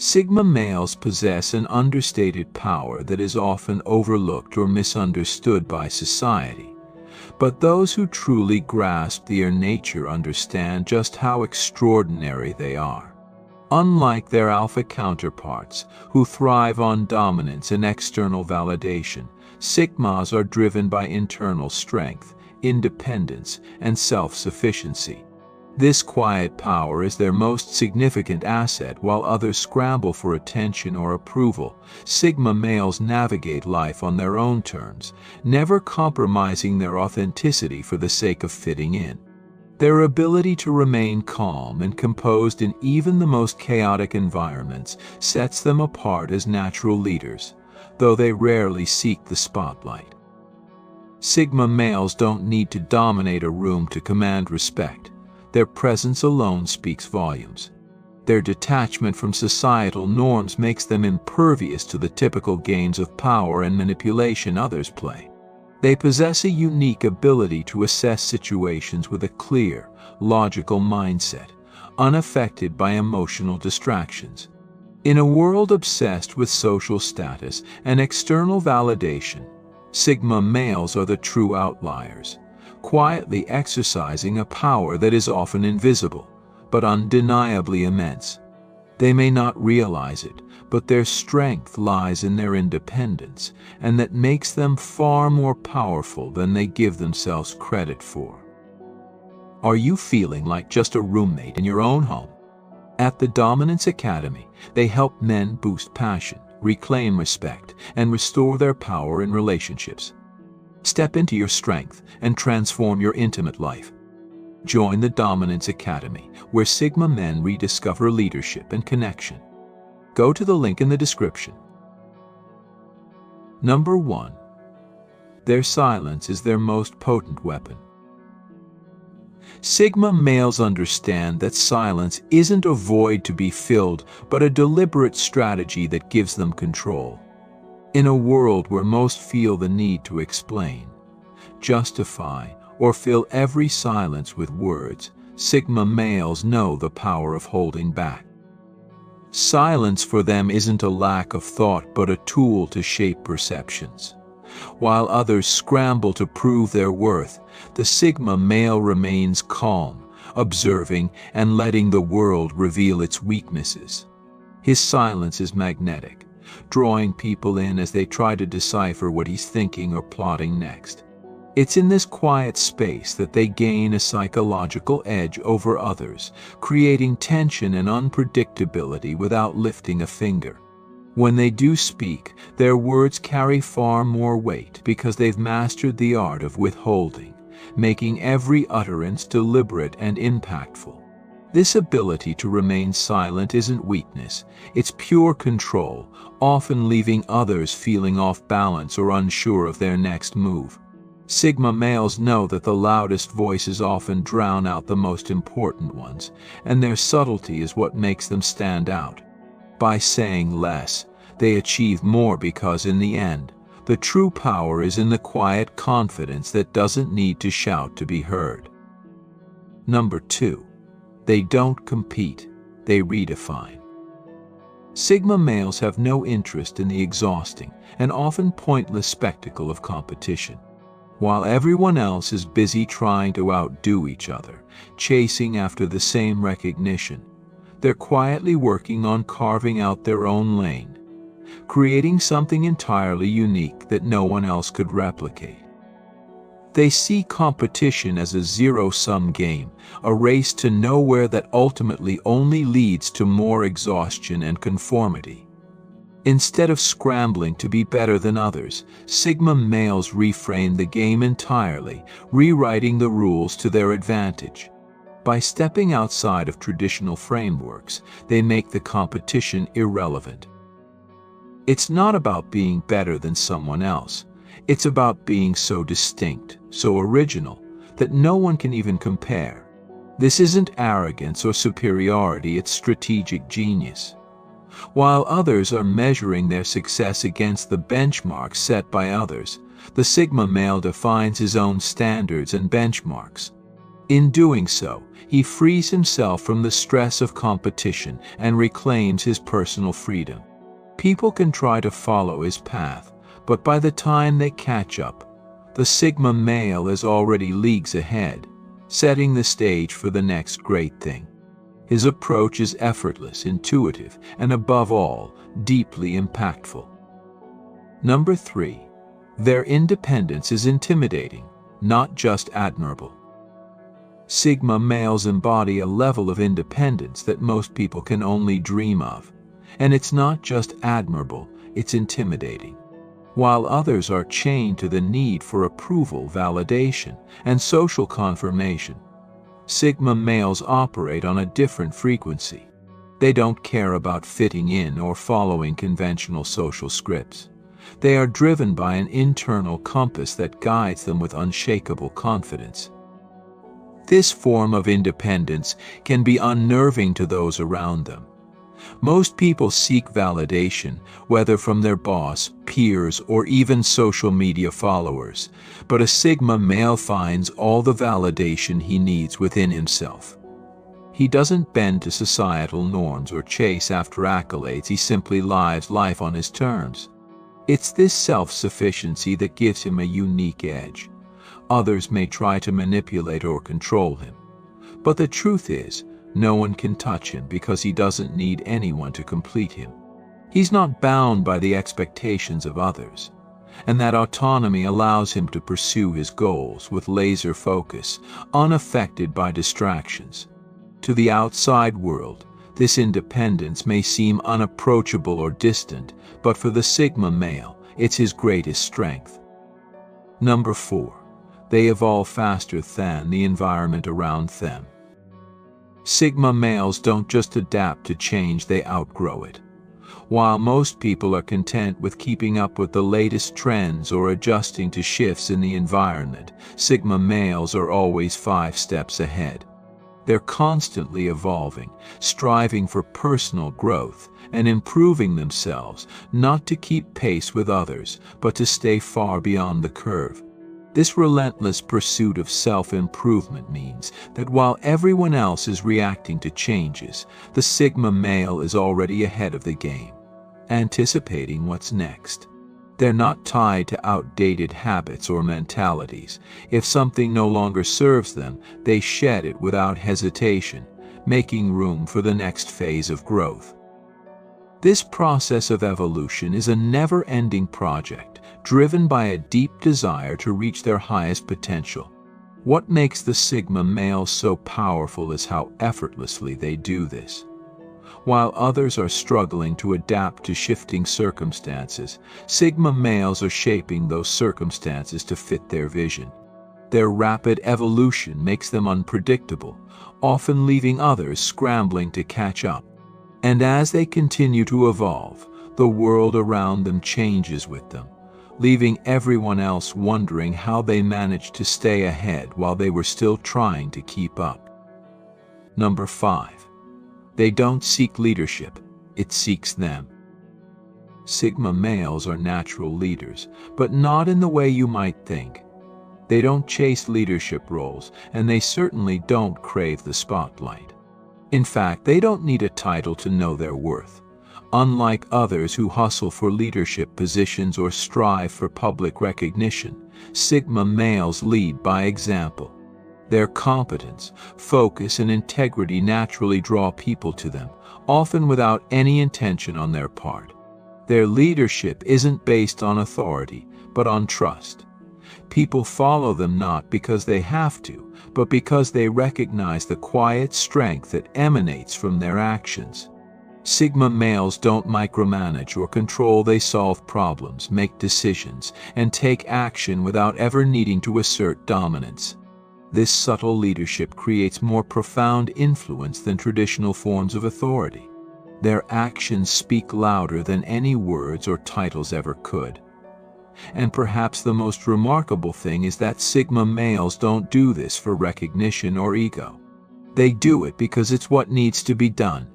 Sigma males possess an understated power that is often overlooked or misunderstood by society. But those who truly grasp their nature understand just how extraordinary they are. Unlike their alpha counterparts, who thrive on dominance and external validation, Sigmas are driven by internal strength, independence, and self-sufficiency. This quiet power is their most significant asset. While others scramble for attention or approval, Sigma males navigate life on their own terms, never compromising their authenticity for the sake of fitting in. Their ability to remain calm and composed in even the most chaotic environments sets them apart as natural leaders, though they rarely seek the spotlight. Sigma males don't need to dominate a room to command respect. Their presence alone speaks volumes. Their detachment from societal norms makes them impervious to the typical games of power and manipulation others play. They possess a unique ability to assess situations with a clear, logical mindset, unaffected by emotional distractions. In a world obsessed with social status and external validation, Sigma males are the true outliers, quietly exercising a power that is often invisible, but undeniably immense. They may not realize it, but their strength lies in their independence, and that makes them far more powerful than they give themselves credit for. Are you feeling like just a roommate in your own home? At the Dominance Academy, they help men boost passion, reclaim respect, and restore their power in relationships. Step into your strength and transform your intimate life. Join the Dominance Academy, where Sigma men rediscover leadership and connection. Go to the link in the description. Number 1. Their silence is their most potent weapon. Sigma males understand that silence isn't a void to be filled, but a deliberate strategy that gives them control. In a world where most feel the need to explain, justify, or fill every silence with words, Sigma males know the power of holding back. Silence for them isn't a lack of thought but a tool to shape perceptions. While others scramble to prove their worth, the Sigma male remains calm, observing and letting the world reveal its weaknesses. His silence is magnetic, drawing people in as they try to decipher what he's thinking or plotting next. It's in this quiet space that they gain a psychological edge over others, creating tension and unpredictability without lifting a finger. When they do speak, their words carry far more weight because they've mastered the art of withholding, making every utterance deliberate and impactful. This ability to remain silent isn't weakness, it's pure control, often leaving others feeling off balance or unsure of their next move. Sigma males know that the loudest voices often drown out the most important ones, and their subtlety is what makes them stand out. By saying less, they achieve more because in the end, the true power is in the quiet confidence that doesn't need to shout to be heard. Number 2. They don't compete, they redefine. Sigma males have no interest in the exhausting and often pointless spectacle of competition. While everyone else is busy trying to outdo each other, chasing after the same recognition, they're quietly working on carving out their own lane, creating something entirely unique that no one else could replicate. They see competition as a zero-sum game, a race to nowhere that ultimately only leads to more exhaustion and conformity. Instead of scrambling to be better than others, Sigma males reframe the game entirely, rewriting the rules to their advantage. By stepping outside of traditional frameworks, they make the competition irrelevant. It's not about being better than someone else. It's about being so distinct, so original, that no one can even compare. This isn't arrogance or superiority, it's strategic genius. While others are measuring their success against the benchmarks set by others, the Sigma male defines his own standards and benchmarks. In doing so, he frees himself from the stress of competition and reclaims his personal freedom. People can try to follow his path, but by the time they catch up, the Sigma male is already leagues ahead, setting the stage for the next great thing. His approach is effortless, intuitive, and above all, deeply impactful. Number 3. Their independence is intimidating, not just admirable. Sigma males embody a level of independence that most people can only dream of. And it's not just admirable, it's intimidating. While others are chained to the need for approval, validation, and social confirmation, Sigma males operate on a different frequency. They don't care about fitting in or following conventional social scripts. They are driven by an internal compass that guides them with unshakable confidence. This form of independence can be unnerving to those around them. Most people seek validation, whether from their boss, peers, or even social media followers, but a Sigma male finds all the validation he needs within himself. He doesn't bend to societal norms or chase after accolades, he simply lives life on his terms. It's this self-sufficiency that gives him a unique edge. Others may try to manipulate or control him, but the truth is, no one can touch him because he doesn't need anyone to complete him. He's not bound by the expectations of others, and that autonomy allows him to pursue his goals with laser focus, unaffected by distractions. To the outside world, this independence may seem unapproachable or distant, but for the Sigma male, it's his greatest strength. Number 4. They evolve faster than the environment around them. Sigma males don't just adapt to change, they outgrow it. While most people are content with keeping up with the latest trends or adjusting to shifts in the environment, Sigma males are always 5 steps ahead. They're constantly evolving, striving for personal growth, and improving themselves, not to keep pace with others, but to stay far beyond the curve. This relentless pursuit of self-improvement means that while everyone else is reacting to changes, the Sigma male is already ahead of the game, anticipating what's next. They're not tied to outdated habits or mentalities. If something no longer serves them, they shed it without hesitation, making room for the next phase of growth. This process of evolution is a never-ending project, driven by a deep desire to reach their highest potential. What makes the Sigma males so powerful is how effortlessly they do this. While others are struggling to adapt to shifting circumstances, Sigma males are shaping those circumstances to fit their vision. Their rapid evolution makes them unpredictable, often leaving others scrambling to catch up. And as they continue to evolve, the world around them changes with them, leaving everyone else wondering how they managed to stay ahead while they were still trying to keep up. Number 5. They don't seek leadership, it seeks them. Sigma males are natural leaders, but not in the way you might think. They don't chase leadership roles, and they certainly don't crave the spotlight. In fact, they don't need a title to know their worth. Unlike others who hustle for leadership positions or strive for public recognition, Sigma males lead by example. Their competence, focus, and integrity naturally draw people to them, often without any intention on their part. Their leadership isn't based on authority, but on trust. People follow them not because they have to, but because they recognize the quiet strength that emanates from their actions. Sigma males don't micromanage or control, they solve problems, make decisions, and take action without ever needing to assert dominance. This subtle leadership creates more profound influence than traditional forms of authority. Their actions speak louder than any words or titles ever could. And perhaps the most remarkable thing is that Sigma males don't do this for recognition or ego. They do it because it's what needs to be done.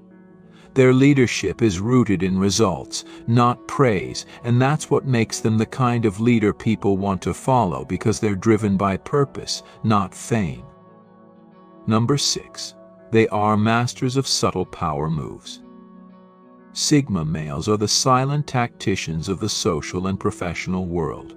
Their leadership is rooted in results, not praise, and that's what makes them the kind of leader people want to follow, because they're driven by purpose, not fame. Number 6. They are masters of subtle power moves. Sigma males are the silent tacticians of the social and professional world.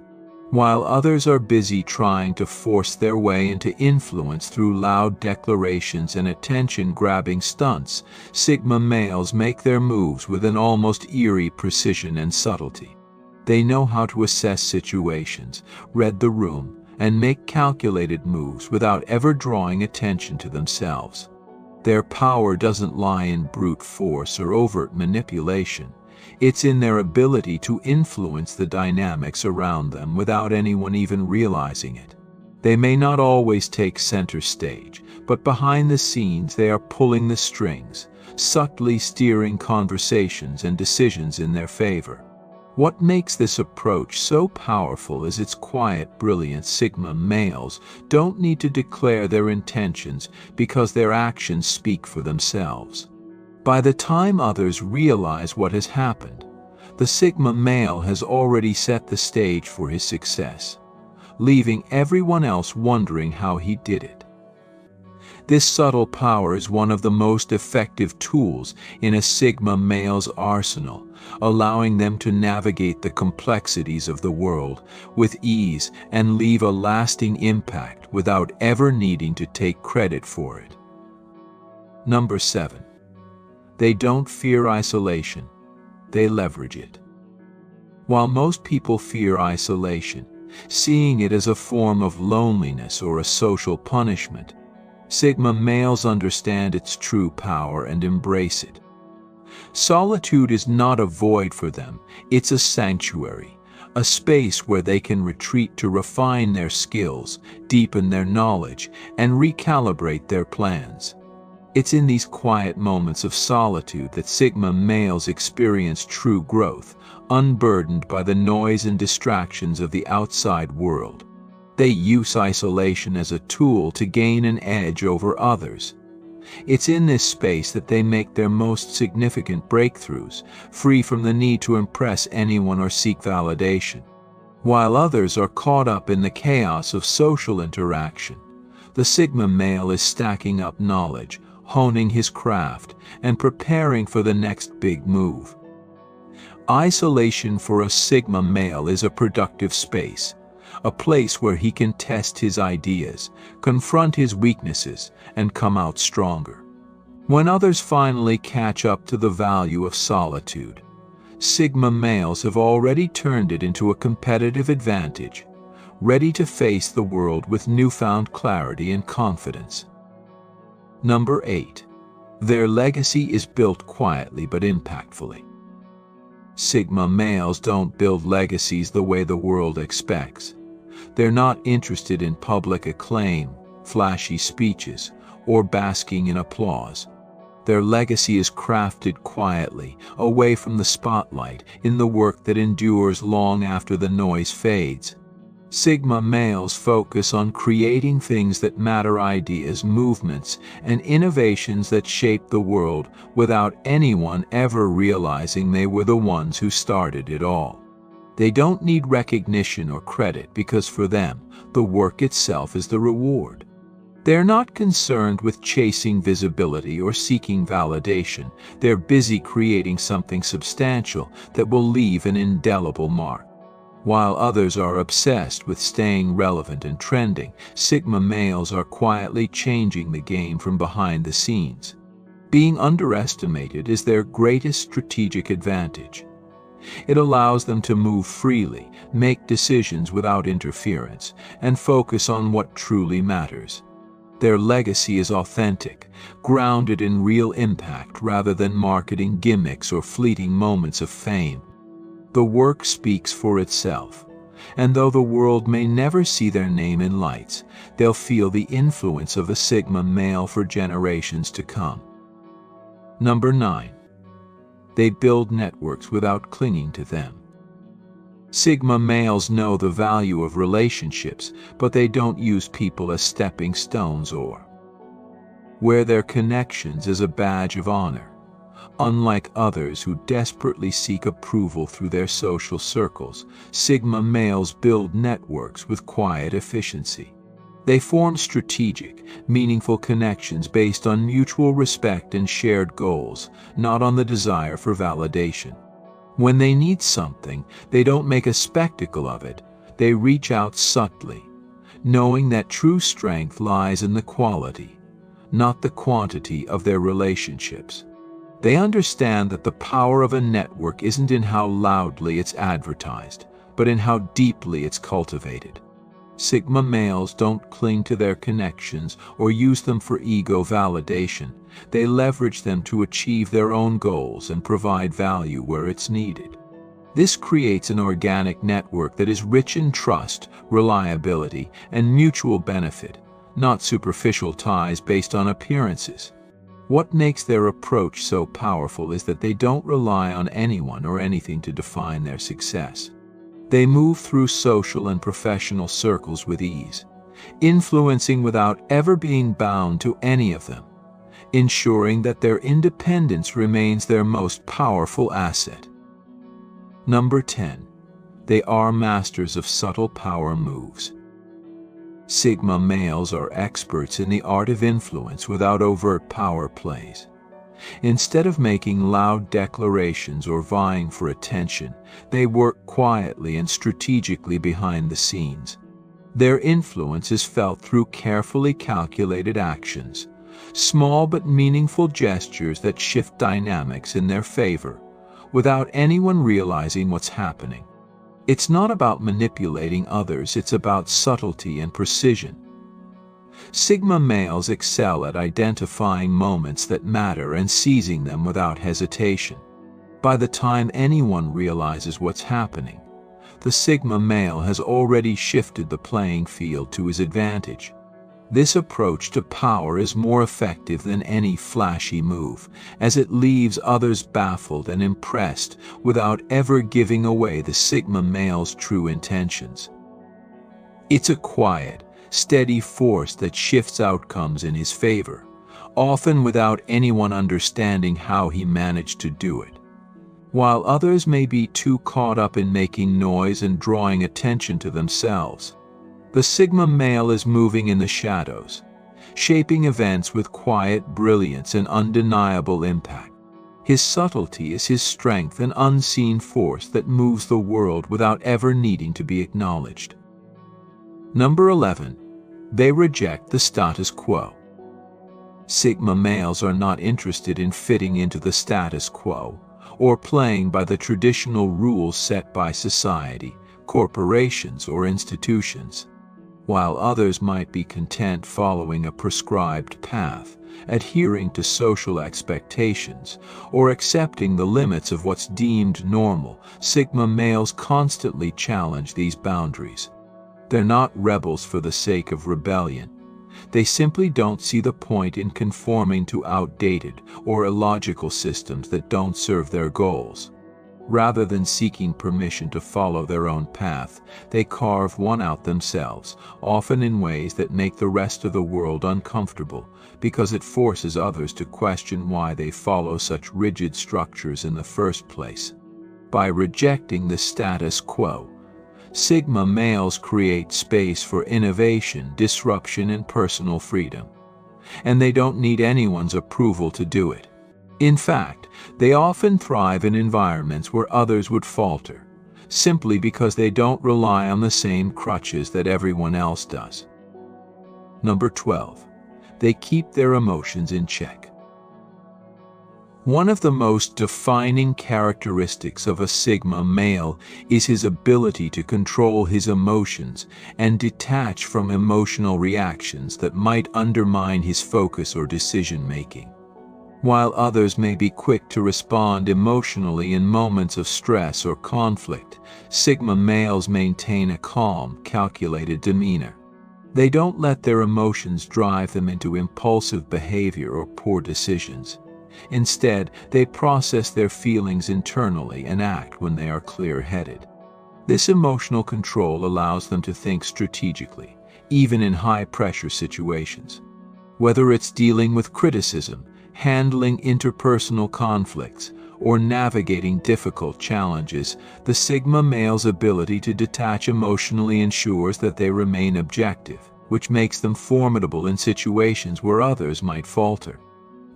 While others are busy trying to force their way into influence through loud declarations and attention-grabbing stunts, Sigma males make their moves with an almost eerie precision and subtlety. They know how to assess situations, read the room, and make calculated moves without ever drawing attention to themselves. Their power doesn't lie in brute force or overt manipulation. It's in their ability to influence the dynamics around them without anyone even realizing it. They may not always take center stage, but behind the scenes they are pulling the strings, subtly steering conversations and decisions in their favor. What makes this approach so powerful is its quiet brilliance. Sigma males don't need to declare their intentions because their actions speak for themselves. By the time others realize what has happened, the Sigma male has already set the stage for his success, leaving everyone else wondering how he did it. This subtle power is one of the most effective tools in a Sigma male's arsenal, allowing them to navigate the complexities of the world with ease and leave a lasting impact without ever needing to take credit for it. Number 7. They don't fear isolation, they leverage it. While most people fear isolation, seeing it as a form of loneliness or a social punishment, Sigma males understand its true power and embrace it. Solitude is not a void for them, it's a sanctuary, a space where they can retreat to refine their skills, deepen their knowledge, and recalibrate their plans. It's in these quiet moments of solitude that Sigma males experience true growth, unburdened by the noise and distractions of the outside world. They use isolation as a tool to gain an edge over others. It's in this space that they make their most significant breakthroughs, free from the need to impress anyone or seek validation. While others are caught up in the chaos of social interaction, the Sigma male is stacking up knowledge, honing his craft, and preparing for the next big move. Isolation for a Sigma male is a productive space, a place where he can test his ideas, confront his weaknesses, and come out stronger. When others finally catch up to the value of solitude, Sigma males have already turned it into a competitive advantage, ready to face the world with newfound clarity and confidence. Number 8. Their legacy is built quietly but impactfully. Sigma males don't build legacies the way the world expects. They're not interested in public acclaim, flashy speeches, or basking in applause. Their legacy is crafted quietly, away from the spotlight, in the work that endures long after the noise fades. Sigma males focus on creating things that matter: ideas, movements, and innovations that shape the world without anyone ever realizing they were the ones who started it all. They don't need recognition or credit because for them, the work itself is the reward. They're not concerned with chasing visibility or seeking validation. They're busy creating something substantial that will leave an indelible mark. While others are obsessed with staying relevant and trending, Sigma males are quietly changing the game from behind the scenes. Being underestimated is their greatest strategic advantage. It allows them to move freely, make decisions without interference, and focus on what truly matters. Their legacy is authentic, grounded in real impact rather than marketing gimmicks or fleeting moments of fame. The work speaks for itself, and though the world may never see their name in lights, they'll feel the influence of a Sigma male for generations to come. Number 9. They build networks without clinging to them. Sigma males know the value of relationships, but they don't use people as stepping stones or wear their connections as a badge of honor. Unlike others who desperately seek approval through their social circles, Sigma males build networks with quiet efficiency. They form strategic, meaningful connections based on mutual respect and shared goals, not on the desire for validation. When they need something, they don't make a spectacle of it. They reach out subtly, knowing that true strength lies in the quality, not the quantity of their relationships. They understand that the power of a network isn't in how loudly it's advertised, but in how deeply it's cultivated. Sigma males don't cling to their connections or use them for ego validation. They leverage them to achieve their own goals and provide value where it's needed. This creates an organic network that is rich in trust, reliability, and mutual benefit, not superficial ties based on appearances. What makes their approach so powerful is that they don't rely on anyone or anything to define their success. They move through social and professional circles with ease, influencing without ever being bound to any of them, ensuring that their independence remains their most powerful asset. Number 10. They are masters of subtle power moves. Sigma males are experts in the art of influence without overt power plays. Instead of making loud declarations or vying for attention, they work quietly and strategically behind the scenes. Their influence is felt through carefully calculated actions, small but meaningful gestures that shift dynamics in their favor, without anyone realizing what's happening. It's not about manipulating others, it's about subtlety and precision. Sigma males excel at identifying moments that matter and seizing them without hesitation. By the time anyone realizes what's happening, the Sigma male has already shifted the playing field to his advantage. This approach to power is more effective than any flashy move, as it leaves others baffled and impressed without ever giving away the Sigma male's true intentions. It's a quiet, steady force that shifts outcomes in his favor, often without anyone understanding how he managed to do it. While others may be too caught up in making noise and drawing attention to themselves, the Sigma male is moving in the shadows, shaping events with quiet brilliance and undeniable impact. His subtlety is his strength, an unseen force that moves the world without ever needing to be acknowledged. Number 11. They reject the status quo. Sigma males are not interested in fitting into the status quo or playing by the traditional rules set by society, corporations, or institutions. While others might be content following a prescribed path, adhering to social expectations, or accepting the limits of what's deemed normal, Sigma males constantly challenge these boundaries. They're not rebels for the sake of rebellion. They simply don't see the point in conforming to outdated or illogical systems that don't serve their goals. Rather than seeking permission to follow their own path, they carve one out themselves, often in ways that make the rest of the world uncomfortable, because it forces others to question why they follow such rigid structures in the first place. By rejecting the status quo, Sigma males create space for innovation, disruption, and personal freedom. And they don't need anyone's approval to do it. In fact, they often thrive in environments where others would falter, simply because they don't rely on the same crutches that everyone else does. Number 12. They keep their emotions in check. One of the most defining characteristics of a Sigma male is his ability to control his emotions and detach from emotional reactions that might undermine his focus or decision-making. While others may be quick to respond emotionally in moments of stress or conflict, Sigma males maintain a calm, calculated demeanor. They don't let their emotions drive them into impulsive behavior or poor decisions. Instead, they process their feelings internally and act when they are clear-headed. This emotional control allows them to think strategically, even in high-pressure situations. Whether it's dealing with criticism, handling interpersonal conflicts, or navigating difficult challenges, the Sigma male's ability to detach emotionally ensures that they remain objective, which makes them formidable in situations where others might falter.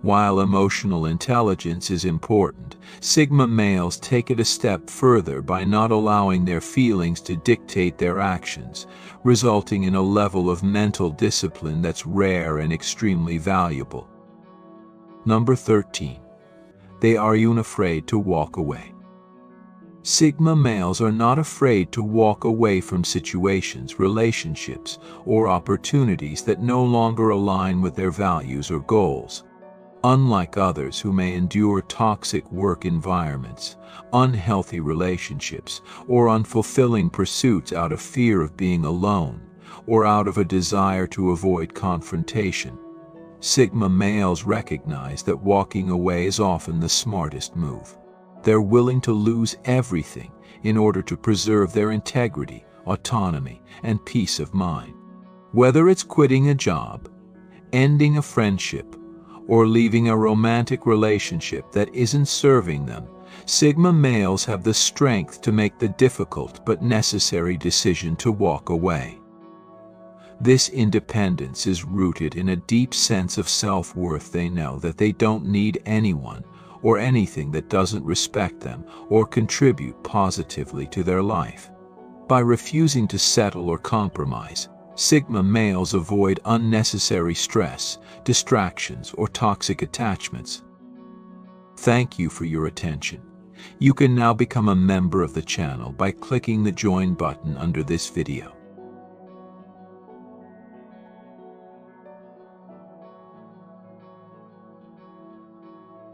While emotional intelligence is important, Sigma males take it a step further by not allowing their feelings to dictate their actions, resulting in a level of mental discipline that's rare and extremely valuable. Number 13. They are unafraid to walk away. Sigma males are not afraid to walk away from situations, relationships, or opportunities that no longer align with their values or goals. Unlike others who may endure toxic work environments, unhealthy relationships, or unfulfilling pursuits out of fear of being alone, or out of a desire to avoid confrontation, Sigma males recognize that walking away is often the smartest move. They're willing to lose everything in order to preserve their integrity, autonomy, and peace of mind. Whether it's quitting a job, ending a friendship, or leaving a romantic relationship that isn't serving them, Sigma males have the strength to make the difficult but necessary decision to walk away. This independence is rooted in a deep sense of self-worth. They know that they don't need anyone or anything that doesn't respect them or contribute positively to their life. By refusing to settle or compromise, Sigma males avoid unnecessary stress, distractions, or toxic attachments. Thank you for your attention. You can now become a member of the channel by clicking the join button under this video.